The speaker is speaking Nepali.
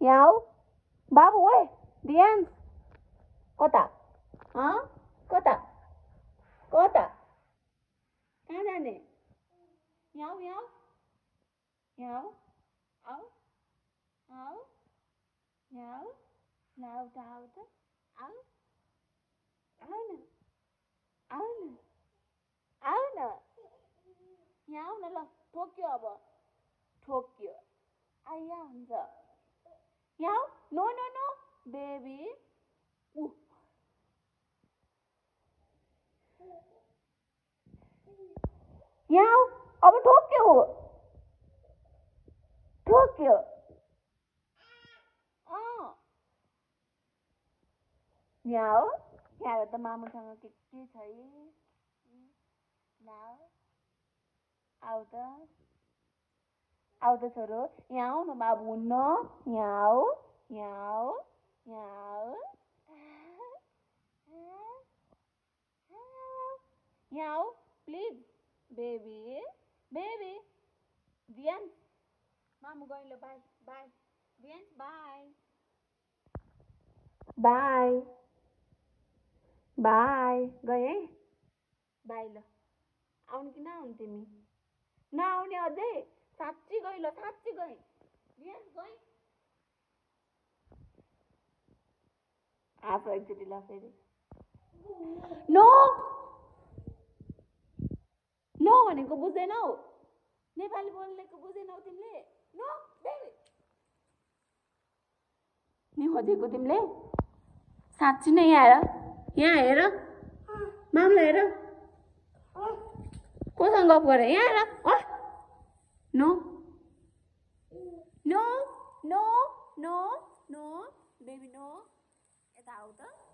यहाँ आऊ बाबु ओए दियान्स कता कता कता कहाँ जाने यहाँ आऊ यहाँ यहाँ आऊ आऊ यहाँ आऊ यहाँ त आऊ त आऊ आऊ न आऊ न आऊ न यहाँ आऊ न ल ठोक्यो अब ठोक्यो आइया हुन्छ यहाँ आऊ नो नो नो बेबी यहाँ आऊ अब ठोक्यो ठोक्यो यहाँ आऊ यहाँ त मामुसँग के छ आऊ त छोरो यहाँ आऊ न बाबु हुन्न यहाँ आऊ यहाँ आऊ यहाँ आऊ यहाँ आऊ प्लिज बेबी बेबी दियान्स मामु गयो ल बाई बाई दियान्स बाई बाई बाई गए है बाई ल आउनु कि नआउनु तिमी नआउने अझै साँच्ची गई ल साँच्ची गई दियान्स गई आफू एकचोटि ल फेरि नो नो भनेको बुझ्दैनौ नेपाली बोल्नेको बुझेनौ तिमीले नो बेबी नि खोजेको तिमीले साँच्ची नै यहाँ हेर मामलाई हेर कोसँग गफ गरे यहाँ हेर no no no no no baby no यता आऊ त